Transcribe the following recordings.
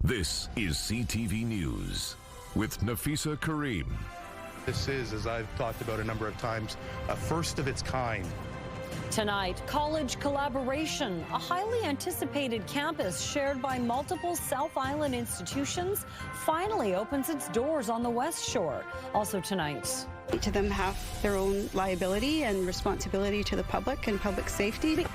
This is CTV News with Nafisa Kareem. This is, as I've talked about a number of times, a first of its kind. Tonight, college collaboration, a highly anticipated campus shared by multiple South Island institutions, finally opens its doors on the West Shore. Also tonight, each of them have their own liability and responsibility to the public and public safety.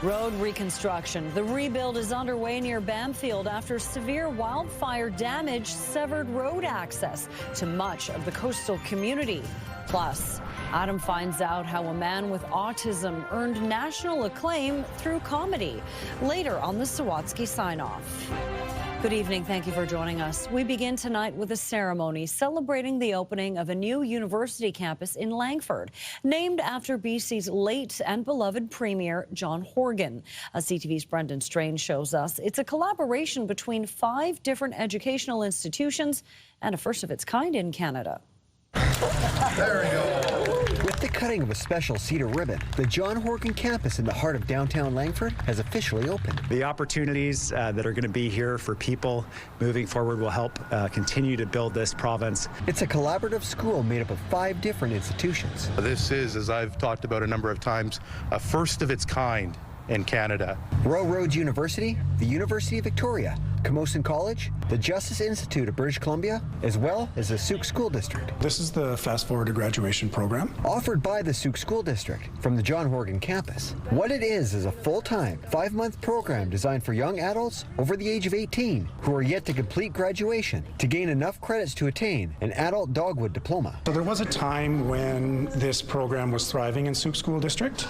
Road reconstruction. The rebuild is underway near Bamfield after severe wildfire damage severed road access to much of the coastal community. Plus, Adam finds out how a man with autism earned national acclaim through comedy. Later on the Sawatsky sign-off. Good evening. Thank you for joining us. We begin tonight with a ceremony celebrating the opening of a new university campus in Langford, named after BC's late and beloved Premier John Horgan. As CTV's Brendan Strain shows us, it's a collaboration between 5 different educational institutions and a first of its kind in Canada. There we go. With the cutting of a special cedar ribbon, the John Horgan campus in the heart of downtown Langford has officially opened. The opportunities that are going to be here for people moving forward will help continue to build this province. It's a collaborative school made up of 5 different institutions. This is, as I've talked about a number of times, a first of its kind in Canada. Royal Roads University, the University of Victoria, Camosun College, the Justice Institute of British Columbia, as well as the Sault School District. This is the Fast Forward to Graduation program. Offered by the Sault School District from the John Horgan campus. What it is a full-time, 5-month program designed for young adults over the age of 18 who are yet to complete graduation to gain enough credits to attain an adult dogwood diploma. So there was a time when this program was thriving in Sault School District,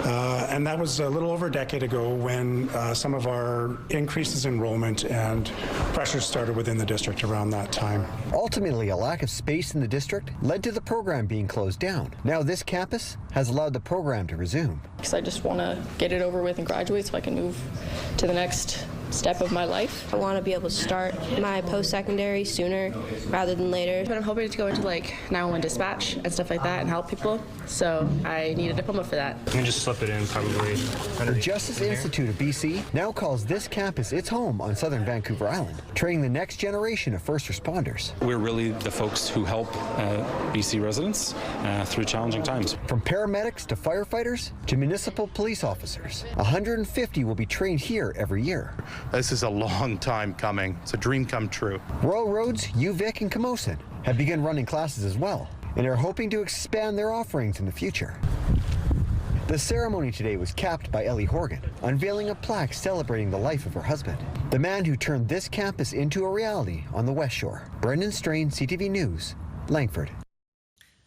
and that was a little over a decade ago when some of our increases in enrollment and pressures started within the district around that time. Ultimately, a lack of space in the district led to the program being closed down. Now this campus has allowed the program to resume. Because I just want to get it over with and graduate so I can move to the next step of my life. I want to be able to start my post-secondary sooner rather than later. But I'm hoping to go into like 911 dispatch and stuff like that and help people. So I need a diploma for that. You can just slip it in probably. The Justice Institute of BC now calls this campus its home on southern Vancouver Island, training the next generation of first responders. We're really the folks who help BC residents through challenging times. From paramedics to firefighters to municipal police officers, 150 will be trained here every year. This is a long time coming. It's a dream come true. Royal Roads, UVic, and Camosun have begun running classes as well and are hoping to expand their offerings in the future. The ceremony today was capped by Ellie Horgan, unveiling a plaque celebrating the life of her husband, the man who turned this campus into a reality on the West Shore. Brendan Strain, CTV News, Langford.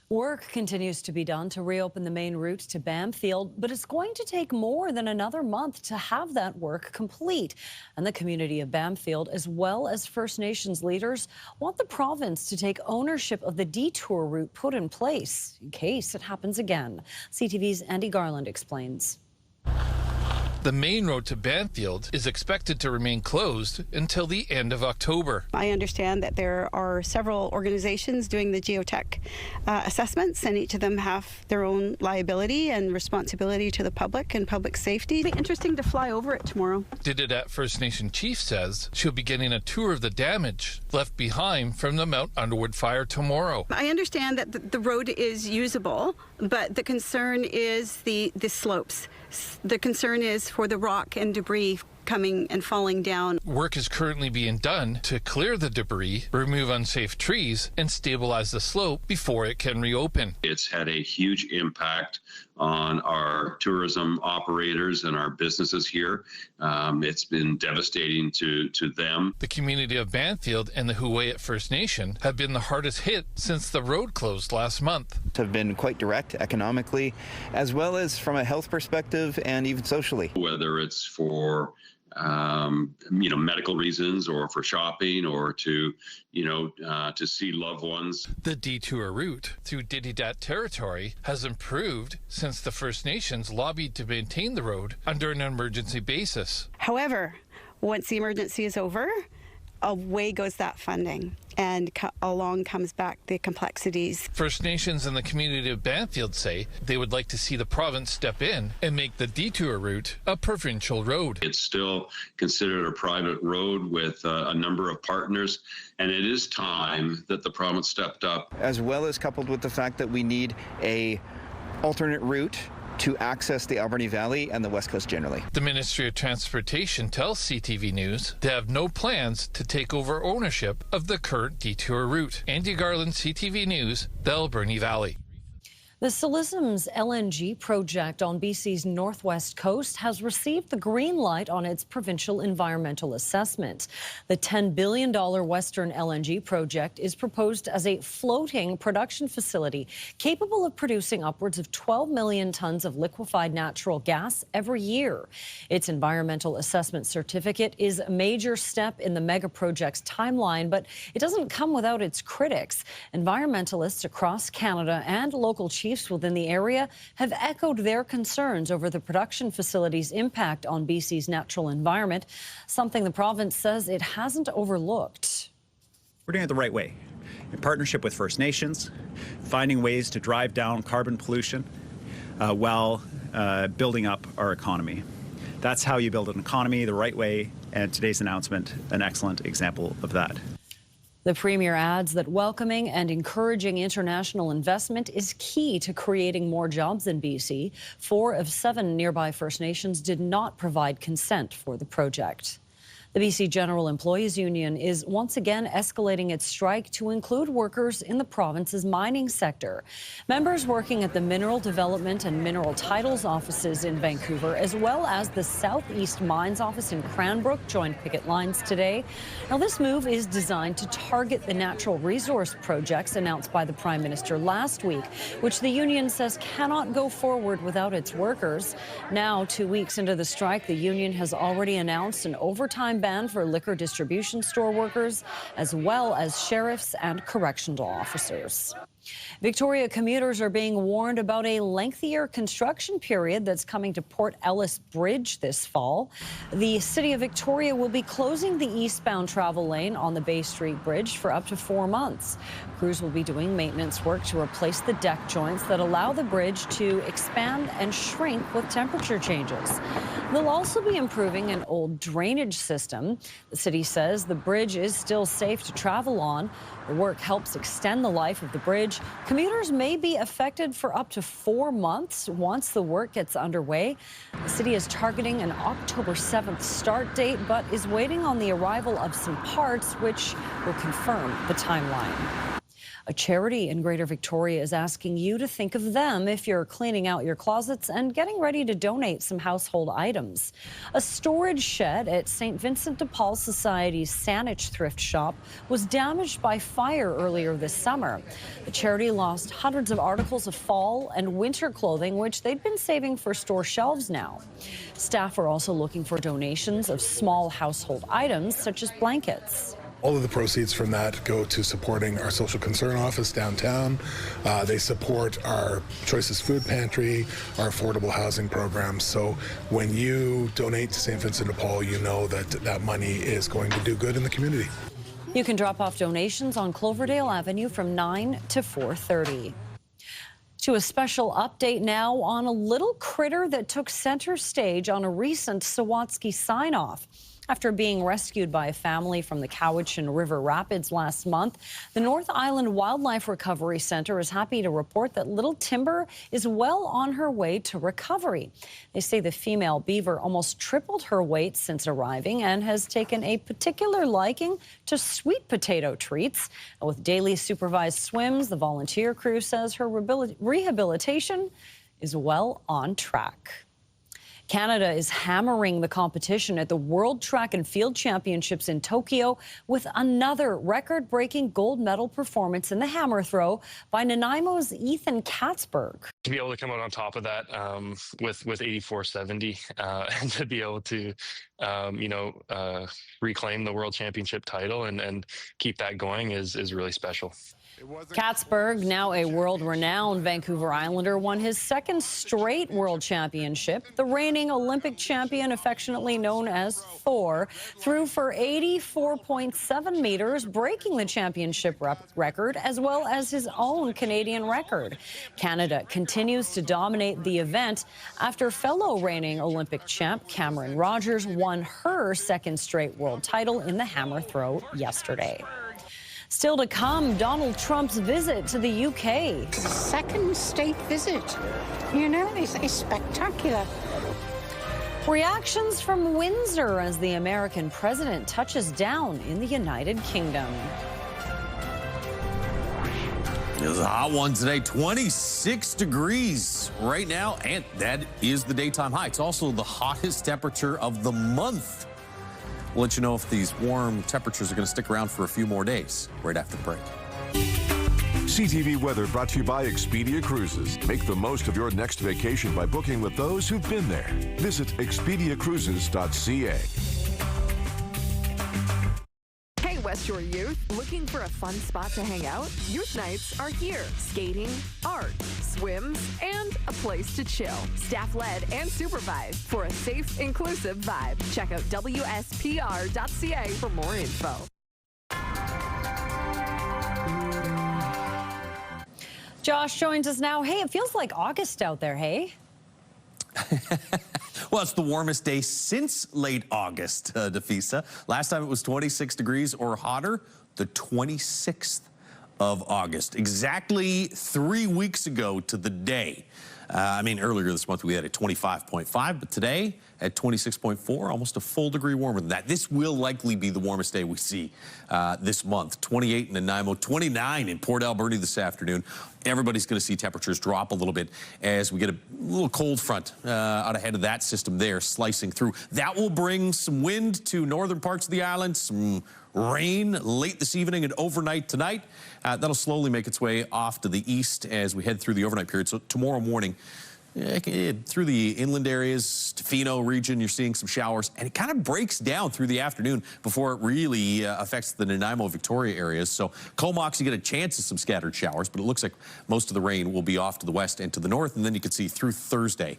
Work continues to be done to reopen the main route to Bamfield, but it's going to take more than another month to have that work complete. And the community of Bamfield, as well as First Nations leaders, want the province to take ownership of the detour route put in place in case it happens again. CTV's Andy Garland explains. The main road to Bamfield is expected to remain closed until the end of October. I understand that there are several organizations doing the geotech assessments, and each of them have their own liability and responsibility to the public and public safety. It'll be interesting to fly over it tomorrow. Dididat First Nation chief says she'll be getting a tour of the damage left behind from the Mount Underwood fire tomorrow. I understand that the road is usable, but the concern is the slopes. The concern is for the rock and debris coming and falling down. Work is currently being done to clear the debris, remove unsafe trees, and stabilize the slope before it can reopen. It's had a huge impact on our tourism operators and our businesses here. It's been devastating to them. The community of Bamfield and the Huayet First Nation have been the hardest hit since the road closed last month. Have been quite direct economically, as well as from a health perspective and even socially. Whether it's for medical reasons or for shopping or to see loved ones. The detour route through Dididat territory has improved since the First Nations lobbied to maintain the road under an emergency basis. However, once the emergency is over, away goes that funding, and along comes back the complexities. First Nations and the community of Bamfield say they would like to see the province step in and make the detour route a provincial road. It's still considered a private road with a number of partners, and it is time that the province stepped up. As well as coupled with the fact that we need a alternate route to access the Alberni Valley and the West Coast generally. The Ministry of Transportation tells CTV News they have no plans to take over ownership of the current detour route. Andy Garland, CTV News, the Alberni Valley. The Silizum's LNG project on BC's northwest coast has received the green light on its provincial environmental assessment. The $10 billion Western LNG project is proposed as a floating production facility capable of producing upwards of 12 million tons of liquefied natural gas every year. Its environmental assessment certificate is a major step in the mega project's timeline, but it doesn't come without its critics. Environmentalists across Canada and local chiefs within the area have echoed their concerns over the production facility's impact on BC's natural environment, something the province says it hasn't overlooked. We're doing it the right way, in partnership with First Nations, finding ways to drive down carbon pollution while building up our economy. That's how you build an economy the right way, and today's announcement, an excellent example of that. The Premier adds that welcoming and encouraging international investment is key to creating more jobs in BC. 4 of 7 nearby First Nations did not provide consent for the project. The BC General Employees Union is once again escalating its strike to include workers in the province's mining sector. Members working at the Mineral Development and Mineral Titles offices in Vancouver, as well as the Southeast Mines office in Cranbrook, joined picket lines today. Now, this move is designed to target the natural resource projects announced by the Prime Minister last week, which the union says cannot go forward without its workers. Now, 2 weeks into the strike, the union has already announced an overtime ban for liquor distribution store workers, as well as sheriffs and correctional officers. Victoria commuters are being warned about a lengthier construction period that's coming to Port Ellis Bridge this fall. The City of Victoria will be closing the eastbound travel lane on the Bay Street Bridge for up to 4 months. Crews will be doing maintenance work to replace the deck joints that allow the bridge to expand and shrink with temperature changes. They'll also be improving an old drainage system. The city says the bridge is still safe to travel on. The work helps extend the life of the bridge. Commuters may be affected for up to 4 months once the work gets underway. The city is targeting an October 7th start date, but is waiting on the arrival of some parts, which will confirm the timeline. A charity in Greater Victoria is asking you to think of them if you're cleaning out your closets and getting ready to donate some household items. A storage shed at St. Vincent de Paul Society's Saanich thrift shop was damaged by fire earlier this summer. The charity lost hundreds of articles of fall and winter clothing, which they'd been saving for store shelves now. Staff are also looking for donations of small household items, such as blankets. All of the proceeds from that go to supporting our social concern office downtown. They support our Choices Food Pantry, our affordable housing programs. So when you donate to St. Vincent de Paul, you know that that money is going to do good in the community. You can drop off donations on Cloverdale Avenue from 9 to 4:30. To a special update now on a little critter that took center stage on a recent Sawatsky sign-off. After being rescued by a family from the Cowichan River Rapids last month, the North Island Wildlife Recovery Center is happy to report that little Timber is well on her way to recovery. They say the female beaver almost tripled her weight since arriving and has taken a particular liking to sweet potato treats. With daily supervised swims, the volunteer crew says her rehabilitation is well on track. Canada is hammering the competition at the World Track and Field Championships in Tokyo with another record-breaking gold medal performance in the hammer throw by Nanaimo's Ethan Katzberg. To be able to come out on top of that with 84.70 and to be able to reclaim the world championship title and keep that going is really special. Katzberg, now a world-renowned Vancouver Islander, won his second straight world championship. The reigning Olympic champion, affectionately known as Thor, threw for 84.7 meters, breaking the championship record as well as his own Canadian record. Canada continues to dominate the event after fellow reigning Olympic champ Cameron Rogers won her second straight world title in the hammer throw yesterday. Still to come, Donald Trump's visit to the UK. Second state visit. You know, it's spectacular. Reactions from Windsor as the American president touches down in the United Kingdom. It was a hot one today, 26 degrees right now, and that is the daytime high. It's also the hottest temperature of the month. We'll let you know if these warm temperatures are going to stick around for a few more days right after the break. CTV weather brought to you by Expedia Cruises. Make the most of your next vacation by booking with those who've been there. Visit expediacruises.ca. Hey, West Shore youth, looking for a fun spot to hang out? Youth nights are here. Skating, art, swims, and a place to chill. Staff-led and supervised for a safe, inclusive vibe. Check out wspr.ca for more info. Josh joins us now. Hey, it feels like August out there, hey? Well, it's the warmest day since late August, Defisa. Last time it was 26 degrees or hotter, the 26th of August. Exactly 3 weeks ago to the day. Earlier this month we had a 25.5, but today at 26.4, almost a full degree warmer than that. This will likely be the warmest day we see this month. 28 in Nanaimo, 29 in Port Alberni this afternoon. Everybody's going to see temperatures drop a little bit as we get a little cold front out ahead of that system there slicing through. That will bring some wind to northern parts of the island, some rain late this evening and overnight tonight. That'll slowly make its way off to the east as we head through the overnight period. So tomorrow morning, through the inland areas, Tofino region, you're seeing some showers, and it kind of breaks down through the afternoon before it really affects the Nanaimo, Victoria areas. So Comox, you get a chance of some scattered showers, but it looks like most of the rain will be off to the west and to the north, and then you can see through Thursday,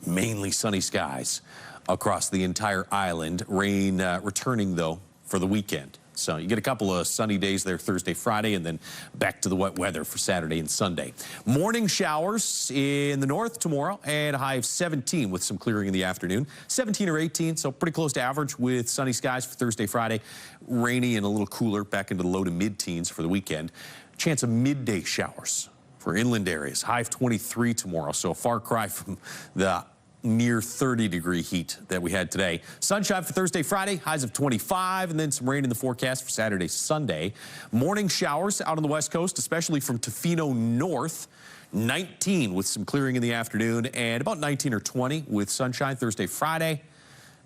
mainly sunny skies across the entire island. Rain returning, though, for the weekend. So you get a couple of sunny days there Thursday, Friday, and then back to the wet weather for Saturday and Sunday. Morning showers in the north tomorrow and a high of 17 with some clearing in the afternoon. 17 or 18, so pretty close to average with sunny skies for Thursday, Friday. Rainy and a little cooler back into the low to mid-teens for the weekend. Chance of midday showers for inland areas. High of 23 tomorrow, so a far cry from the near 30-degree heat that we had today. Sunshine for Thursday, Friday, highs of 25, and then some rain in the forecast for Saturday, Sunday. Morning showers out on the west coast, especially from Tofino north. 19 with some clearing in the afternoon, and about 19 or 20 with sunshine Thursday, Friday.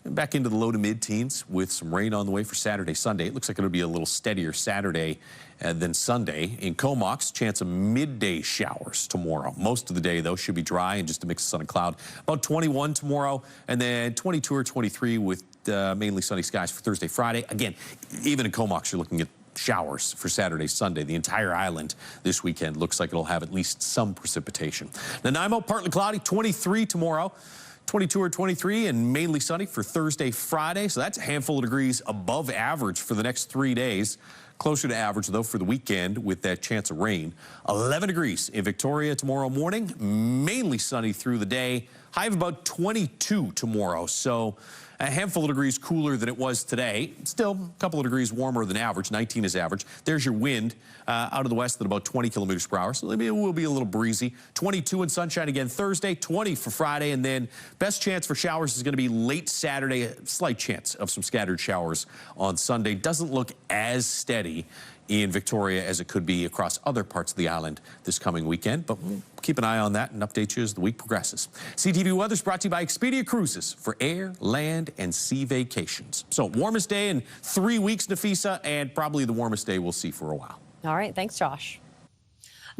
And back into the low to mid-teens with some rain on the way for Saturday, Sunday. It looks like it'll be a little steadier Saturday than Sunday. In Comox, chance of midday showers tomorrow. Most of the day, though, should be dry and just a mix of sun and cloud. About 21 tomorrow, and then 22 or 23 with mainly sunny skies for Thursday, Friday. Again, even in Comox, you're looking at showers for Saturday, Sunday. The entire island this weekend looks like it'll have at least some precipitation. Nanaimo, partly cloudy, 23 tomorrow. 22 or 23 and mainly sunny for Thursday, Friday. So that's a handful of degrees above average for the next 3 days. Closer to average, though, for the weekend with that chance of rain. 11 degrees in Victoria tomorrow morning. Mainly sunny through the day. High of about 22 tomorrow. So a handful of degrees cooler than it was today. Still a couple of degrees warmer than average. 19 is average. There's your wind out of the west at about 20 kilometers per hour. So it will be a little breezy. 22 and sunshine again Thursday, 20 for Friday, and then best chance for showers is going to be late Saturday. A slight chance of some scattered showers on Sunday. Doesn't look as steady in Victoria as it could be across other parts of the island this coming weekend, but we'll keep an eye on that and update you as the week progresses. CTV weather is brought to you by Expedia Cruises for air, land, and sea vacations. So warmest day in 3 weeks, Nafisa, and probably the warmest day we'll see for a while. All right, thanks, Josh.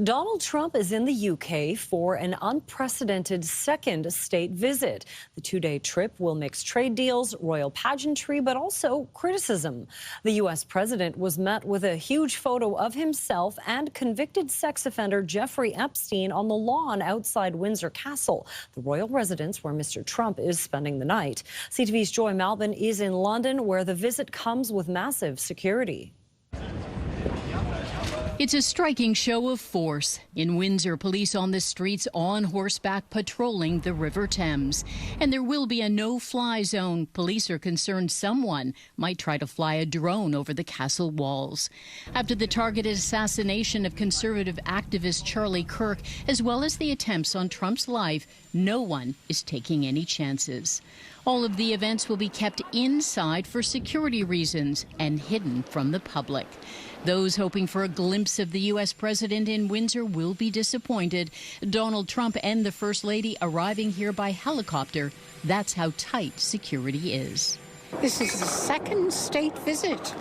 Donald Trump is in the UK for an unprecedented second state visit. The two-day trip will mix trade deals, royal pageantry, but also criticism. The U.S. president was met with a huge photo of himself and convicted sex offender Jeffrey Epstein on the lawn outside Windsor Castle, the royal residence where Mr. Trump is spending the night. CTV's Joy Malvin is in London, where the visit comes with massive security. It's a striking show of force. In Windsor, police on the streets on horseback patrolling the River Thames. And there will be a no-fly zone. Police are concerned someone might try to fly a drone over the castle walls. After the targeted assassination of conservative activist Charlie Kirk, as well as the attempts on Trump's life, no one is taking any chances. All of the events will be kept inside for security reasons and hidden from the public. Those hoping for a glimpse of the U.S. president in Windsor will be disappointed. Donald Trump and the First Lady arriving here by helicopter. That's how tight security is. This is the second state visit.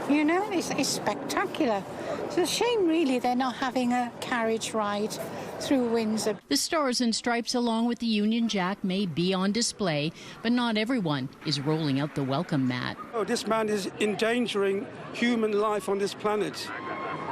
You know, it's spectacular. It's a shame, really, they're not having a carriage ride through Windsor. The Stars and Stripes along with the Union Jack may be on display, but not everyone is rolling out the welcome mat. Oh, this man is endangering human life on this planet.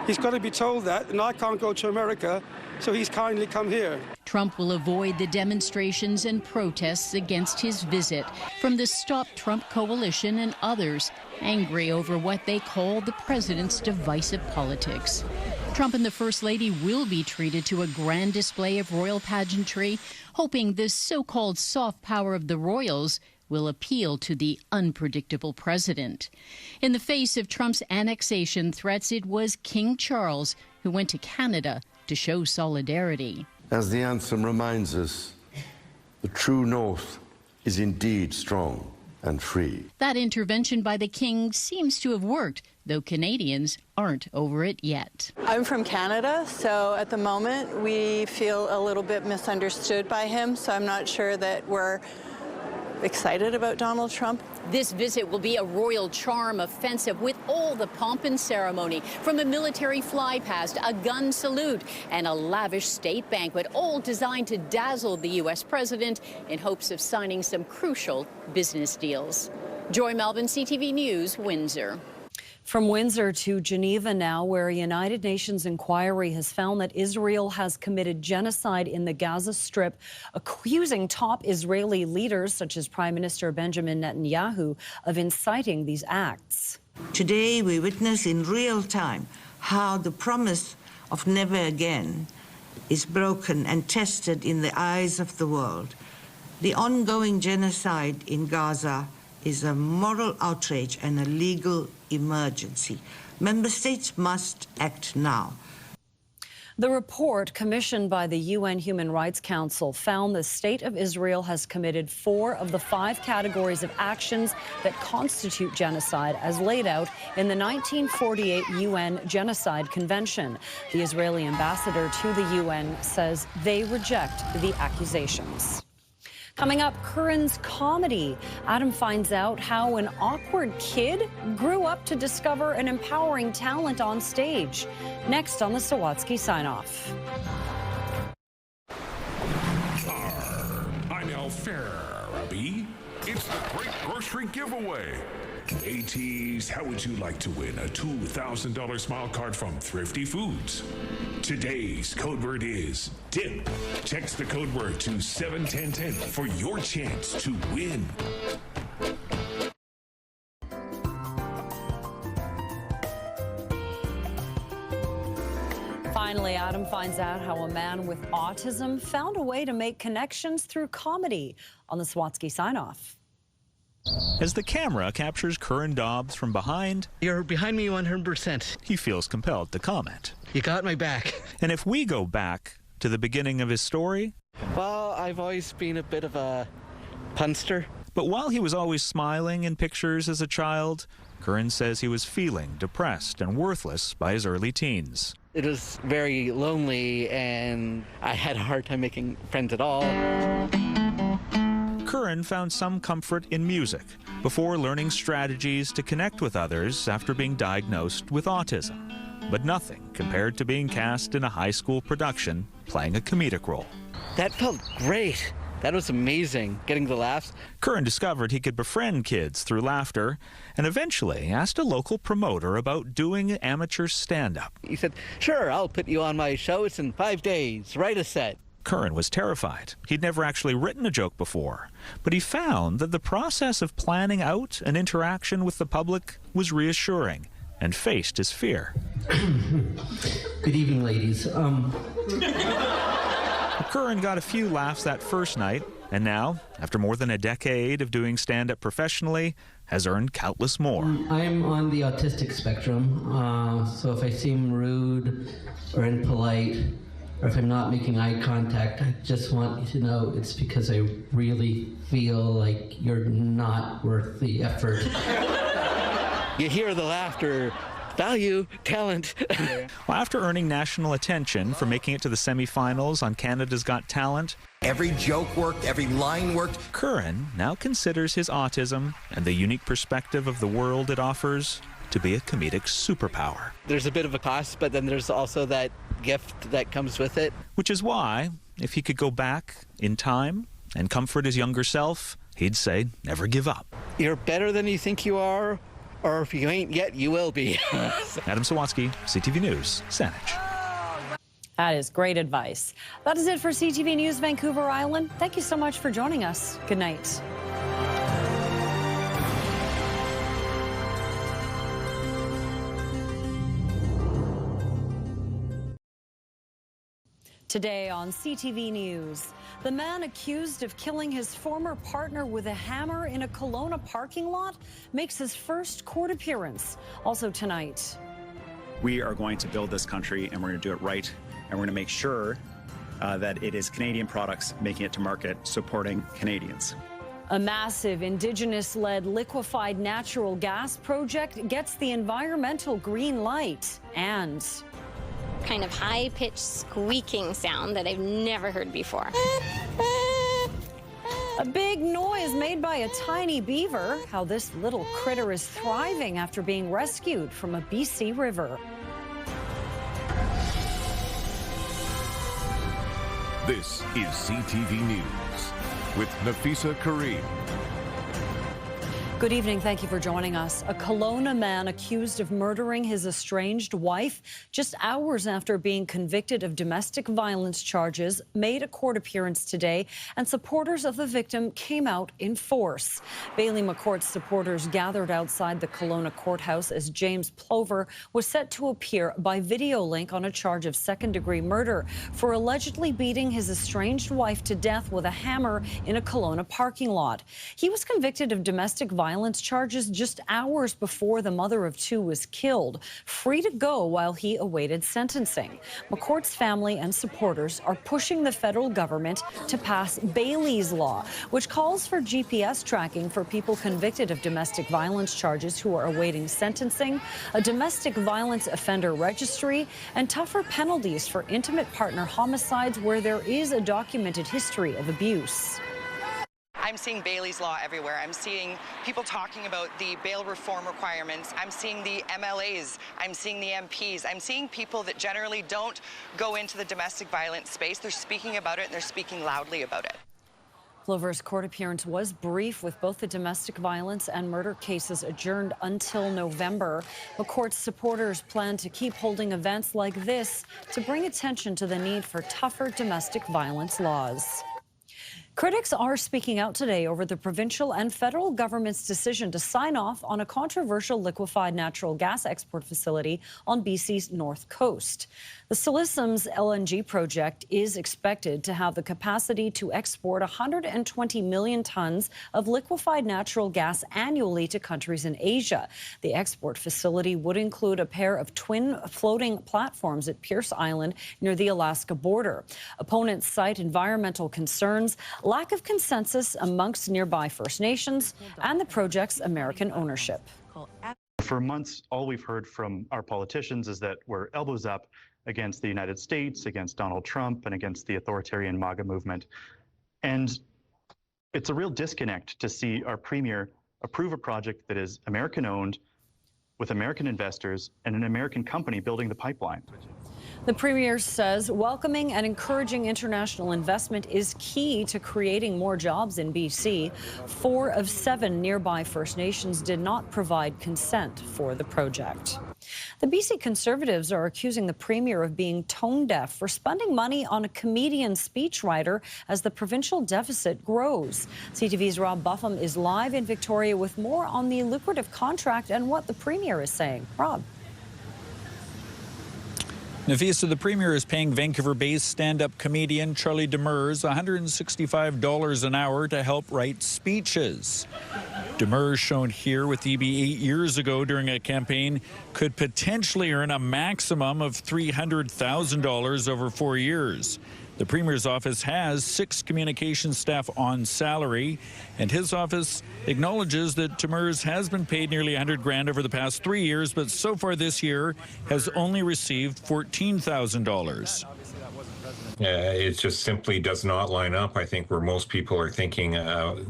He's got to be told that, and I can't go to America, so he's kindly come here. Trump will avoid the demonstrations and protests against his visit from the Stop Trump coalition and others angry over what they call the president's divisive politics. Trump and the First Lady will be treated to a grand display of royal pageantry, hoping this so-called soft power of the royals will appeal to the unpredictable president. In the face of Trump's annexation threats, it was King Charles who went to Canada to show solidarity. As the anthem reminds us, the true north is indeed strong and free. That intervention by the king seems to have worked, though Canadians aren't over it yet. I'm from Canada, so at the moment we feel a little bit misunderstood by him, so I'm not sure that we're excited about Donald Trump. This visit will be a royal charm offensive with all the pomp and ceremony, from a military fly past, a gun salute, and a lavish state banquet, all designed to dazzle the U.S. president in hopes of signing some crucial business deals. Joy Malvin, CTV News, Windsor. From Windsor to Geneva now, where a United Nations inquiry has found that Israel has committed genocide in the Gaza Strip, accusing top Israeli leaders such as Prime Minister Benjamin Netanyahu of inciting these acts. Today we witness in real time how the promise of never again is broken and tested in the eyes of the world. The ongoing genocide in Gaza is a moral outrage and a legal emergency. Member states must act now. The report commissioned by the UN Human Rights Council found the state of Israel has committed 4 of the 5 categories of actions that constitute genocide as laid out in the 1948 UN Genocide Convention. The Israeli ambassador to the UN says they reject the accusations. Coming up, Curran's comedy. Adam finds out how an awkward kid grew up to discover an empowering talent on stage. Next on the Sawatsky Sign-Off. I'm Al Farabi. It's the Great Grocery Giveaway. Hey, tease, how would you like to win a $2,000 smile card from Thrifty Foods? Today's code word is DIP. Text the code word to 71010 for your chance to win. Finally, Adam finds out how a man with autism found a way to make connections through comedy on the Sawatsky Sign-Off. As the camera captures Curran Dobbs from behind, you're behind me 100%. He feels compelled to comment. You got my back. And if we go back to the beginning of his story... Well, I've always been a bit of a punster. But while he was always smiling in pictures as a child, Curran says he was feeling depressed and worthless by his early teens. It was very lonely, and I had a hard time making friends at all. Curran found some comfort in music before learning strategies to connect with others after being diagnosed with autism. but nothing compared to being cast in a high school production playing a comedic role. That felt great. That was amazing, getting the laughs. Curran discovered he could befriend kids through laughter and eventually asked a local promoter about doing amateur stand-up. He said, sure, I'll put you on my show. It's in 5 days. Write a set. Curran was terrified. He'd never actually written a joke before, but he found that the process of planning out an interaction with the public was reassuring and faced his fear. Good evening, ladies. Curran got a few laughs that first night, and now, after more than a decade of doing stand-up professionally, has earned countless more. I'm on the autistic spectrum, so if I seem rude or impolite, or if I'm not making eye contact, I just want you to know it's because I really feel like you're not worth the effort. You hear the laughter. Value, talent. Well, after earning national attention for making it to the semifinals on Canada's Got Talent, every joke worked, every line worked. Curran now considers his autism and the unique perspective of the world it offers to be a comedic superpower. There's a bit of a cost, but then there's also that gift that comes with it. Which is why, if he could go back in time and comfort his younger self, he'd say, never give up. You're better than you think you are. Or if you ain't yet, you will be. Adam Sawatsky, CTV News, Saanich. That is great advice. That is it for CTV News Vancouver Island. Thank you so much for joining us. Good night. Today on CTV News, the man accused of killing his former partner with a hammer in a Kelowna parking lot makes his first court appearance. Also tonight. We are going to build this country, and we're going to do it right, and we're going to make sure that it is Canadian products making it to market, supporting Canadians. A massive Indigenous-led liquefied natural gas project gets the environmental green light, and kind of high-pitched squeaking sound that I've never heard before. a big noise made by a tiny beaver. How this little critter is thriving after being rescued from a BC river. This is CTV News with Nafisa Kareem. Good evening. Thank you for joining us. A Kelowna man accused of murdering his estranged wife just hours after being convicted of domestic violence charges made a court appearance today, and supporters of the victim came out in force. Bailey McCourt's supporters gathered outside the Kelowna courthouse as James Plover was set to appear by video link on a charge of second-degree murder for allegedly beating his estranged wife to death with a hammer in a Kelowna parking lot. He was convicted of domestic violence charges just hours before the mother of two was killed, free to go while he awaited sentencing. McCourt's family and supporters are pushing the federal government to pass Bailey's Law, which calls for GPS tracking for people convicted of domestic violence charges who are awaiting sentencing, a domestic violence offender registry, and tougher penalties for intimate partner homicides where there is a documented history of abuse. I'm seeing Bailey's Law everywhere. I'm seeing people talking about the bail reform requirements. I'm seeing the MLAs. I'm seeing the MPs. I'm seeing people that generally don't go into the domestic violence space. They're speaking about it, and they're speaking loudly about it. Plover's court appearance was brief, with both the domestic violence and murder cases adjourned until November. McCourt's supporters plan to keep holding events like this to bring attention to the need for tougher domestic violence laws. Critics are speaking out today over the provincial and federal government's decision to sign off on a controversial liquefied natural gas export facility on BC's north coast. The Silesom's LNG project is expected to have the capacity to export 120 million tons of liquefied natural gas annually to countries in Asia. The export facility would include a pair of twin floating platforms at Pierce Island near the Alaska border. Opponents cite environmental concerns, lack of consensus amongst nearby First Nations, and the project's American ownership. For months, all we've heard from our politicians is that we're elbows up against the United States, against Donald Trump, and against the authoritarian MAGA movement. And it's a real disconnect to see our premier approve a project that is American-owned, with American investors and an American company building the pipeline. The Premier says welcoming and encouraging international investment is key to creating more jobs in BC. 4 of 7 nearby First Nations did not provide consent for the project. The BC Conservatives are accusing the Premier of being tone-deaf for spending money on a comedian speechwriter as the provincial deficit grows. CTV's Rob Buffum is live in Victoria with more on the lucrative contract and what the Premier is saying. Rob. Nafisa, the Premier is paying Vancouver-based stand-up comedian Charlie Demers $165 an hour to help write speeches. Demers, shown here with EB 8 years ago during a campaign, could potentially earn a maximum of $300,000 over 4 years. The Premier's office has 6 communications staff on salary, and his office acknowledges that Demers has been paid nearly $100,000 over the past 3 years, but so far this year has only received $14,000. It just simply does not line up. I think where most people are thinking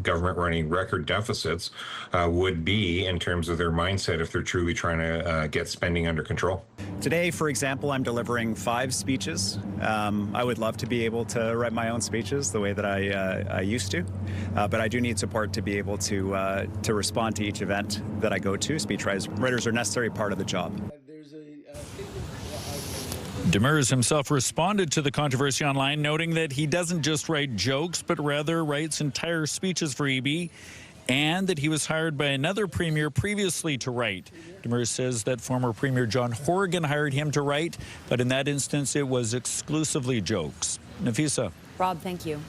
government running record deficits would be in terms of their mindset if they're truly trying to get spending under control. Today, for example, I'm delivering 5 speeches. I would love to be able to write my own speeches the way that I used to, but I do need support to be able to respond to each event that I go to. Speech writers are a necessary part of the job. Demers himself responded to the controversy online, noting that he doesn't just write jokes, but rather writes entire speeches for EB, and that he was hired by another Premier previously to write. Demers says that former Premier John Horgan hired him to write, but in that instance, it was exclusively jokes. Nafisa. Rob, thank you.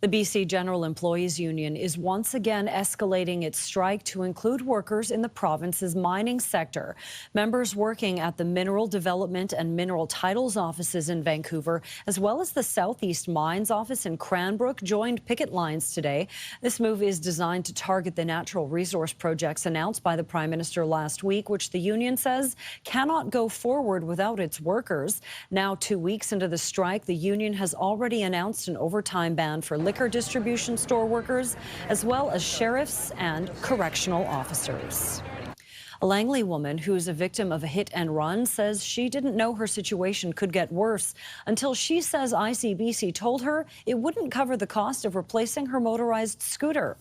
The BC General Employees Union is once again escalating its strike to include workers in the province's mining sector. Members working at the Mineral Development and Mineral Titles offices in Vancouver, as well as the Southeast Mines office in Cranbrook, joined picket lines today. This move is designed to target the natural resource projects announced by the Prime Minister last week, which the union says cannot go forward without its workers. Now, 2 weeks into the strike, the union has already announced an overtime ban for liquor distribution store workers, as well as sheriffs and correctional officers. A Langley woman who is a victim of a hit and run says she didn't know her situation could get worse until she says ICBC told her it wouldn't cover the cost of replacing her motorized scooter.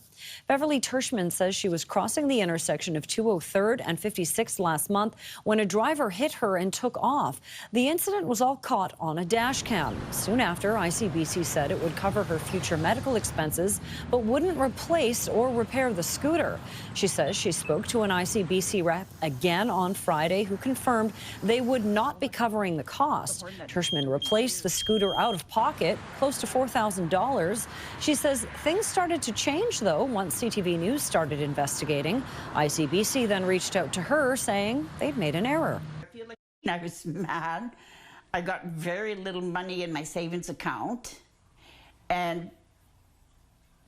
Beverly Tershman says she was crossing the intersection of 203rd and 56th last month when a driver hit her and took off. The incident was all caught on a dash cam. Soon after, ICBC said it would cover her future medical expenses, but wouldn't replace or repair the scooter. She says she spoke to an ICBC rep again on Friday who confirmed they would not be covering the cost. Tershman replaced the scooter out of pocket, close to $4,000. She says things started to change, though, once CTV News started investigating. ICBC then reached out to her saying they'd made an error. I was mad. I got very little money in my savings account, and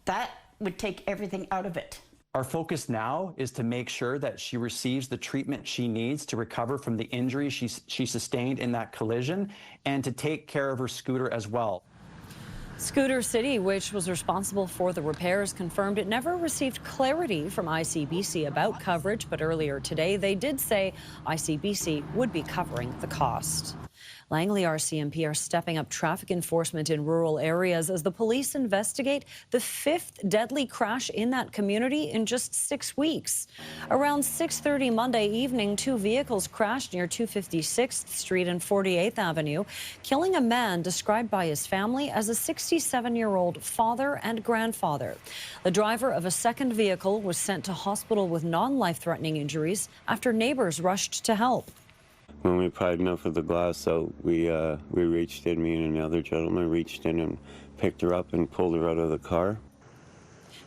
that would take everything out of it. Our focus now is to make sure that she receives the treatment she needs to recover from the injury she sustained in that collision, and to take care of her scooter as well. Scooter City, which was responsible for the repairs, confirmed it never received clarity from ICBC about coverage, but earlier today they did say ICBC would be covering the cost. Langley RCMP are stepping up traffic enforcement in rural areas as the police investigate the 5th deadly crash in that community in just 6 weeks. Around 6:30 Monday evening, 2 vehicles crashed near 256th Street and 48th Avenue, killing a man described by his family as a 67-year-old father and grandfather. The driver of a second vehicle was sent to hospital with non-life-threatening injuries after neighbors rushed to help. When we pried enough of the glass out, we reached in, me and another gentleman reached in and picked her up and pulled her out of the car.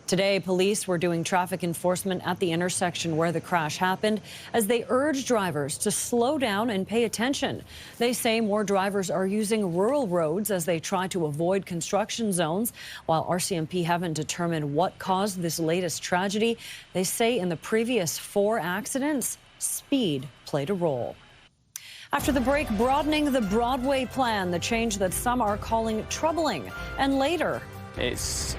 Today, police were doing traffic enforcement at the intersection where the crash happened as they urged drivers to slow down and pay attention. They say more drivers are using rural roads as they try to avoid construction zones. While RCMP haven't determined what caused this latest tragedy, they say in the previous 4 accidents, speed played a role. After the break, broadening the Broadway plan, the change that some are calling troubling. And later, it's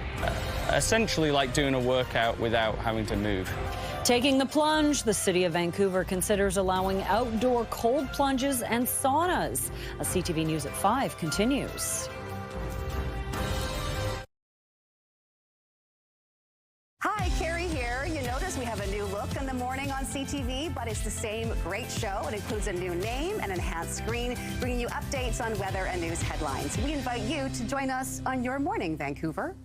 essentially like doing a workout without having to move. Taking the plunge, the city of Vancouver considers allowing outdoor cold plunges and saunas. A CTV News at 5 continues. Hi, Carrie here. You notice we have a new look in the morning on CTV, but it's the same great show. It includes a new name, an enhanced screen, bringing you updates on weather and news headlines. We invite you to join us on your morning, Vancouver.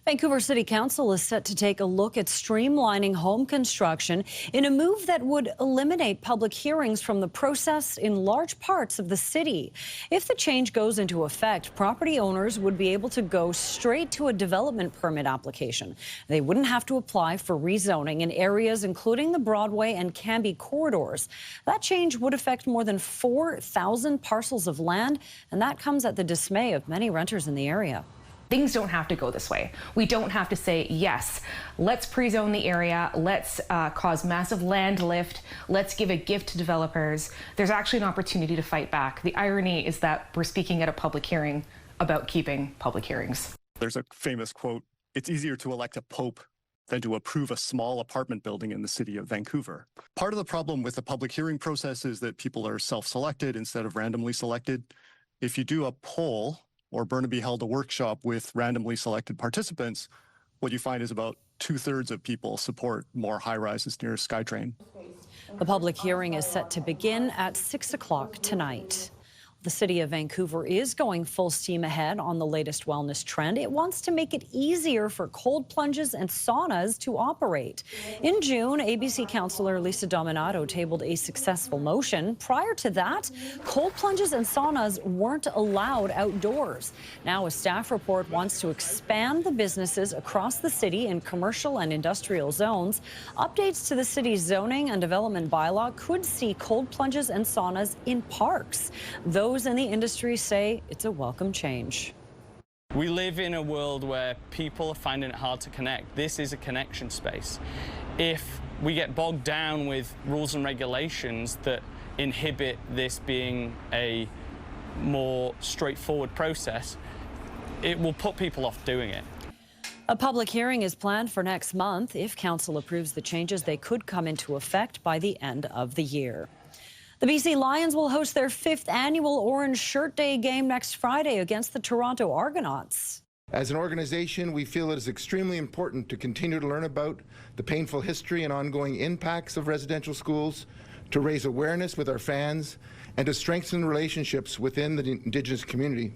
Vancouver City Council is set to take a look at streamlining home construction in a move that would eliminate public hearings from the process in large parts of the city. If the change goes into effect, property owners would be able to go straight to a development permit application. They wouldn't have to apply for rezoning in areas including the Broadway and Cambie corridors. That change would affect more than 4,000 parcels of land, and that comes at the dismay of many renters in the area. Things don't have to go this way. We don't have to say, yes, let's pre-zone the area, let's cause massive land lift, let's give a gift to developers. There's actually an opportunity to fight back. The irony is that we're speaking at a public hearing about keeping public hearings. There's a famous quote, "It's easier to elect a pope than to approve a small apartment building in the city of Vancouver." Part of the problem with the public hearing process is that people are self-selected instead of randomly selected. If you do a poll, or Burnaby held a workshop with randomly selected participants, what you find is about 2/3 of people support more high-rises near SkyTrain. The public hearing is set to begin at 6 o'clock tonight. The city of Vancouver is going full steam ahead on the latest wellness trend. It wants to make it easier for cold plunges and saunas to operate. In June, ABC councillor Lisa Dominato tabled a successful motion. Prior to that, cold plunges and saunas weren't allowed outdoors. Now a staff report wants to expand the businesses across the city in commercial and industrial zones. Updates to the city's zoning and development bylaw could see cold plunges and saunas in parks. Those in the industry say it's a welcome change. We live in a world where people are finding it hard to connect. This is a connection space. If we get bogged down with rules and regulations that inhibit this being a more straightforward process, it will put people off doing it. A public hearing is planned for next month. If council approves the changes, they could come into effect by the end of the year. The BC Lions will host their 5th annual Orange Shirt Day game next Friday against the Toronto Argonauts. As an organization, we feel it is extremely important to continue to learn about the painful history and ongoing impacts of residential schools, to raise awareness with our fans, and to strengthen relationships within the Indigenous community.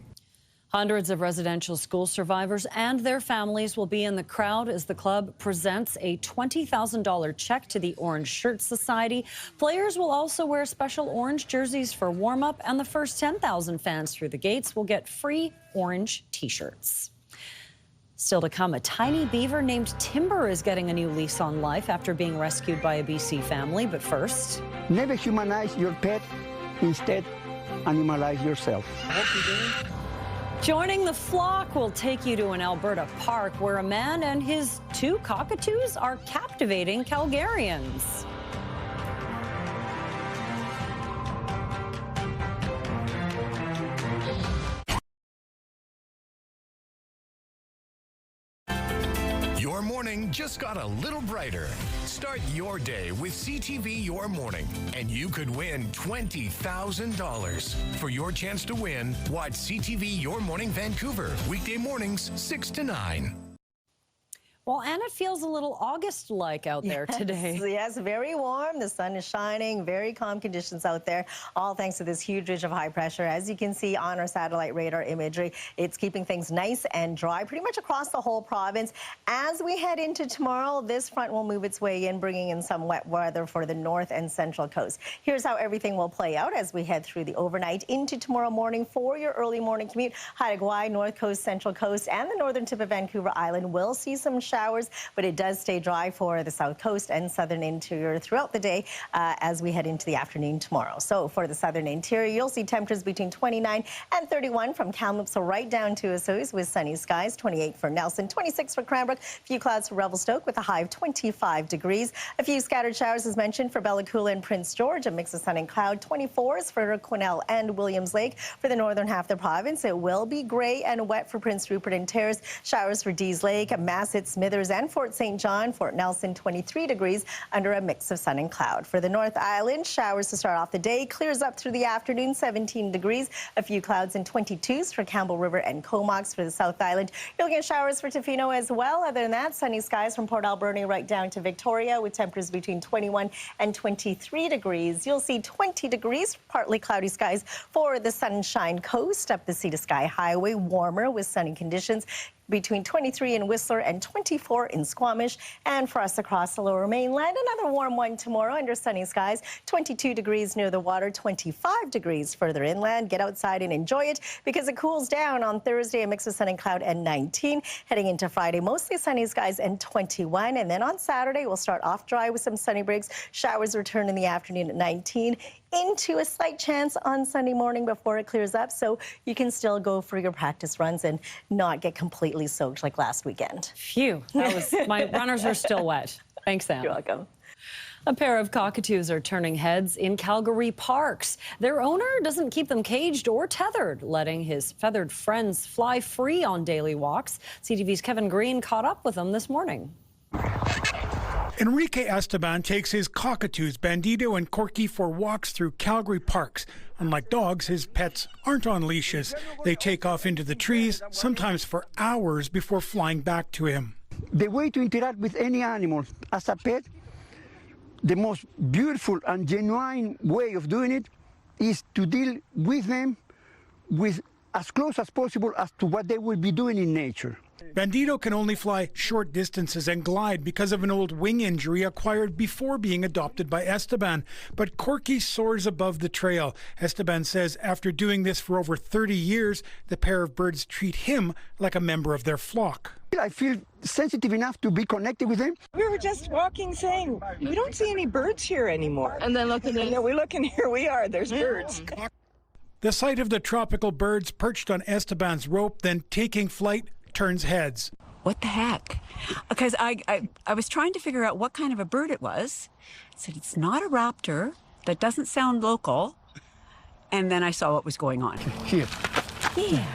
Hundreds of residential school survivors and their families will be in the crowd as the club presents a $20,000 check to the Orange Shirt Society. Players will also wear special orange jerseys for warm-up, and the first 10,000 fans through the gates will get free orange T-shirts. Still to come, a tiny beaver named Timber is getting a new lease on life after being rescued by a BC family. But first, never humanize your pet. Instead, animalize yourself. Joining the flock will take you to an Alberta park where a man and his 2 cockatoos are captivating Calgarians. Your morning just got a little brighter. Start your day with CTV Your Morning, and you could win $20,000. For your chance to win, watch CTV Your Morning Vancouver, weekday mornings 6 to 9. Well, and it feels a little August-like out there today. Yes, very warm. The sun is shining. Very calm conditions out there, all thanks to this huge ridge of high pressure. As you can see on our satellite radar imagery, it's keeping things nice and dry pretty much across the whole province. As we head into tomorrow, this front will move its way in, bringing in some wet weather for the north and central coast. Here's how everything will play out as we head through the overnight into tomorrow morning for your early morning commute. Haida Gwaii, north coast, central coast, and the northern tip of Vancouver Island will see some showers, but it does stay dry for the south coast and southern interior throughout the day as we head into the afternoon tomorrow. So for the southern interior, you'll see temperatures between 29 and 31 from Kamloops right down to Osoyoos with sunny skies, 28 for Nelson, 26 for Cranbrook, a few clouds for Revelstoke with a high of 25 degrees. A few scattered showers as mentioned for Bella Coola and Prince George, a mix of sun and cloud, 24s for Quesnel and Williams Lake. For the northern half of the province, it will be gray and wet for Prince Rupert and Terrace, showers for Dease Lake, Masset, Smith, Smithers and Fort St. John. Fort Nelson, 23 degrees under a mix of sun and cloud. For the North Island, showers to start off the day. Clears up through the afternoon, 17 degrees. A few clouds and 22s for Campbell River and Comox. For the South Island, you'll get showers for Tofino as well. Other than that, sunny skies from Port Alberni right down to Victoria with temperatures between 21 and 23 degrees. You'll see 20 degrees, partly cloudy skies for the Sunshine Coast up the Sea to Sky Highway. Warmer with sunny conditions between 23 in Whistler and 24 in Squamish. And for us across the Lower Mainland, another warm one tomorrow under sunny skies. 22 degrees near the water, 25 degrees further inland. Get outside and enjoy it because it cools down on Thursday, a mix of sun and cloud and 19. Heading into Friday, mostly sunny skies and 21. And then on Saturday, we'll start off dry with some sunny breaks. Showers return in the afternoon at 19. Into a slight chance on Sunday morning before it clears up, so you can still go for your practice runs and not get completely soaked like last weekend. Phew, my runners are still wet. Thanks, Sam. You're welcome. A pair of cockatoos are turning heads in Calgary parks. Their owner doesn't keep them caged or tethered, letting his feathered friends fly free on daily walks. CTV's Kevin Green caught up with them this morning. Enrique Esteban takes his cockatoos, Bandito and Corky, for walks through Calgary parks. Unlike dogs, his pets aren't on leashes. They take off into the trees, sometimes for hours before flying back to him. The way to interact with any animal as a pet, the most beautiful and genuine way of doing it is to deal with them with as close as possible as to what they will be doing in nature. Bandito can only fly short distances and glide because of an old wing injury acquired before being adopted by Esteban. But Corky soars above the trail. Esteban says after doing this for over 30 years, the pair of birds treat him like a member of their flock. I feel sensitive enough to be connected with them. We were just walking saying, we don't see any birds here anymore. And then looking in, we look and here we are, there's birds. The sight of the tropical birds perched on Esteban's rope, then taking flight, turns heads. What the heck? Because I was trying to figure out what kind of a bird it was. I said, it's not a raptor. That doesn't sound local. And then I saw what was going on. Here. Yeah.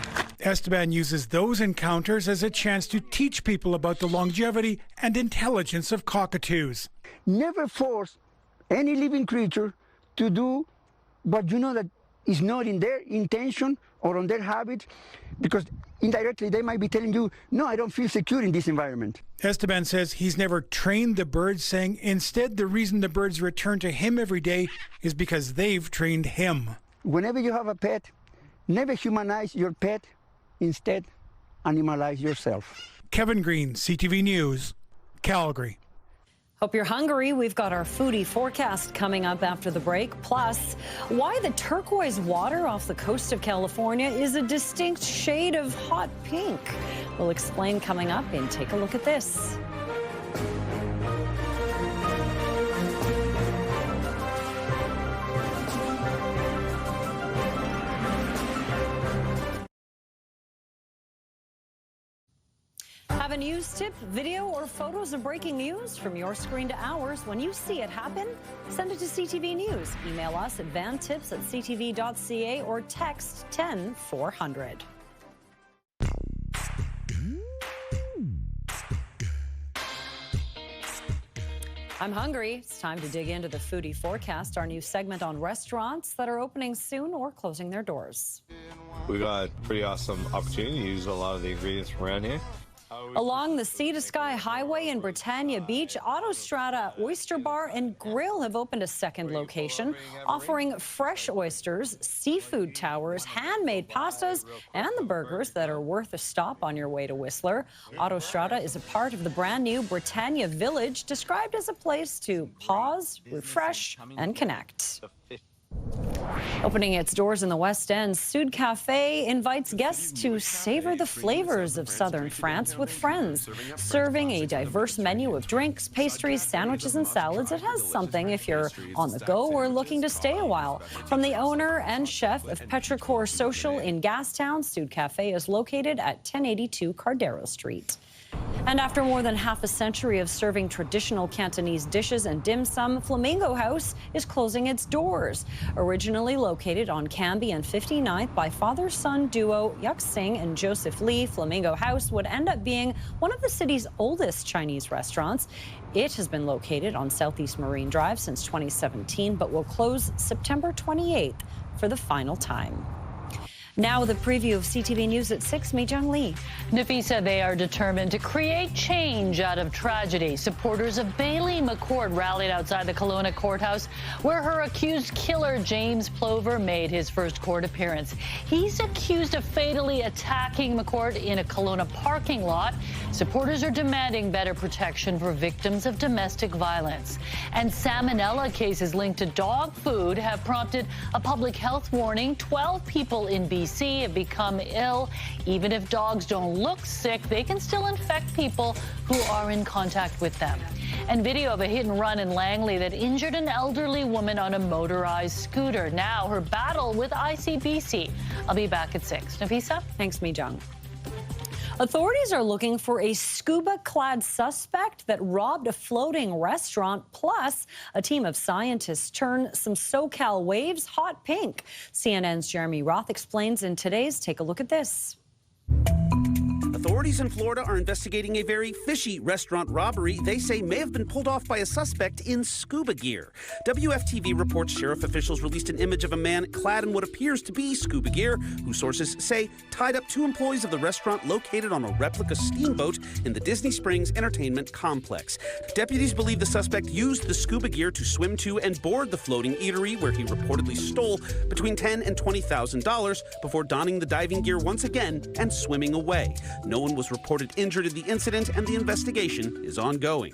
Esteban uses those encounters as a chance to teach people about the longevity and intelligence of cockatoos. Never force any living creature to do what you know that is not in their intention or on their habit, because indirectly they might be telling you, no, I don't feel secure in this environment. Esteban says he's never trained the birds, saying instead the reason the birds return to him every day is because they've trained him. Whenever you have a pet, never humanize your pet, instead animalize yourself. Kevin Green, CTV News, Calgary. Hope you're hungry. We've got our foodie forecast coming up after the break. Plus, why the turquoise water off the coast of California is a distinct shade of hot pink. We'll explain coming up in Take a Look at This. Have a news tip, video, or photos of breaking news from your screen to ours? When you see it happen, send it to CTV News. Email us at vantips@ctv.ca or text 10400. I'm hungry. It's time to dig into the Foodie Forecast, our new segment on restaurants that are opening soon or closing their doors. We got a pretty awesome opportunity to use a lot of the ingredients from around here. Along the Sea to Sky Highway in Britannia Beach, Autostrada Oyster Bar and Grill have opened a second location, offering fresh oysters, seafood towers, handmade pastas, and the burgers that are worth a stop on your way to Whistler. Autostrada is a part of the brand new Britannia Village, described as a place to pause, refresh, and connect. Opening its doors in the West End, Sud Cafe invites guests to savor the flavors of southern France with friends. Serving a diverse menu of drinks, pastries, sandwiches, and salads, it has something if you're on the go or looking to stay a while. From the owner and chef of Petrichor Social in Gastown, Sud Cafe is located at 1082 Cardero Street. And after more than half a century of serving traditional Cantonese dishes and dim sum, Flamingo House is closing its doors. Originally located on Cambie and 59th by father-son duo Yuk Sing and Joseph Lee, Flamingo House would end up being one of the city's oldest Chinese restaurants. It has been located on Southeast Marine Drive since 2017, but will close September 28th for the final time. Now the preview of CTV News at 6, Mi Jung Lee. Nafisa, they are determined to create change out of tragedy. Supporters of Bailey McCord rallied outside the Kelowna courthouse, where her accused killer, James Plover, made his first court appearance. He's accused of fatally attacking McCord in a Kelowna parking lot. Supporters are demanding better protection for victims of domestic violence. And salmonella cases linked to dog food have prompted a public health warning. 12 people in BC have become ill. Even if dogs don't look sick, they can still infect people who are in contact with them. And video of a hit and run in Langley that injured an elderly woman on a motorized scooter. Now her battle with ICBC. I'll be back at 6. Nafisa? Thanks, Mi Jung. Authorities are looking for a scuba-clad suspect that robbed a floating restaurant. Plus, a team of scientists turned some SoCal waves hot pink. CNN's Jeremy Roth explains in today's Take a Look at This. Authorities in Florida are investigating a very fishy restaurant robbery they say may have been pulled off by a suspect in scuba gear. WFTV reports sheriff officials released an image of a man clad in what appears to be scuba gear, who sources say tied up 2 employees of the restaurant located on a replica steamboat in the Disney Springs Entertainment Complex. Deputies believe the suspect used the scuba gear to swim to and board the floating eatery, where he reportedly stole between $10,000 and $20,000 before donning the diving gear once again and swimming away. No one was reported injured in the incident, and the investigation is ongoing.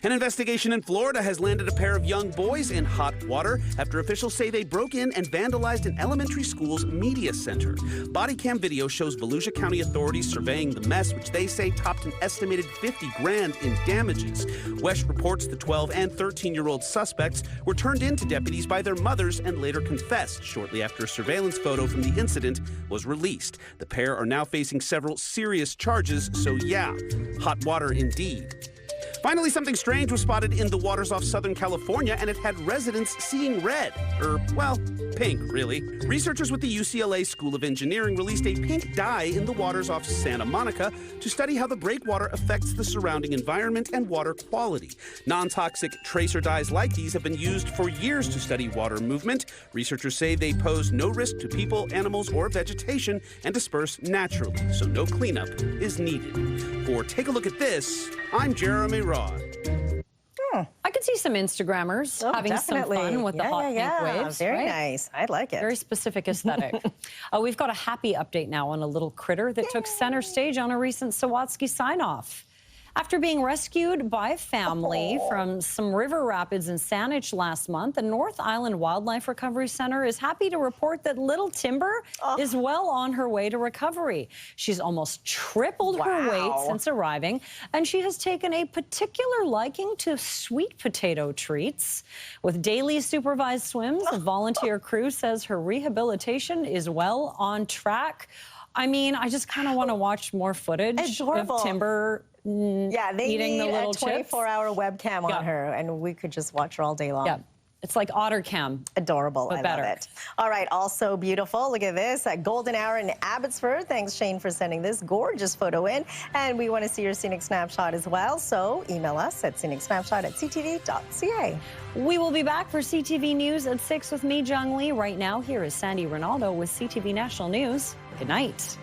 An investigation in Florida has landed a pair of young boys in hot water after officials say they broke in and vandalized an elementary school's media center. Body cam video shows Volusia County authorities surveying the mess, which they say topped an estimated $50,000 in damages. Wesh reports the 12 and 13-year-old suspects were turned in to deputies by their mothers and later confessed shortly after a surveillance photo from the incident was released. The pair are now facing several serious charges, so yeah, hot water indeed. Finally, something strange was spotted in the waters off Southern California, and it had residents seeing red. Well, pink, really. Researchers with the UCLA School of Engineering released a pink dye in the waters off Santa Monica to study how the breakwater affects the surrounding environment and water quality. Non-toxic tracer dyes like these have been used for years to study water movement. Researchers say they pose no risk to people, animals, or vegetation and disperse naturally, so no cleanup is needed. For Take a Look at This, I'm Jeremy Roth. I could see some Instagrammers having definitely. some fun with the hot pink waves. Very right? nice. I like it. Very specific aesthetic. We've got a happy update now on a little critter that took center stage on a recent Sawatsky sign-off. After being rescued by family from some river rapids in Saanich last month, the North Island Wildlife Recovery Center is happy to report that little Timber is well on her way to recovery. She's almost tripled her weight since arriving, and she has taken a particular liking to sweet potato treats. With daily supervised swims, the volunteer crew says her rehabilitation is well on track. I mean, I just kind of want to watch more footage of Timber they eating need the little a 24-hour webcam on her, and we could just watch her all day long. Yeah. It's like Otter Cam. Adorable. But I better. love it. All right, also beautiful. Look at this. A golden hour in Abbotsford. Thanks, Shane, for sending this gorgeous photo in. And we want to see your scenic snapshot as well. So email us at scenicsnapshot@ctv.ca. We will be back for CTV News at 6 with me, Jung Lee. Right now, here is Sandy Ronaldo with CTV National News. Good night.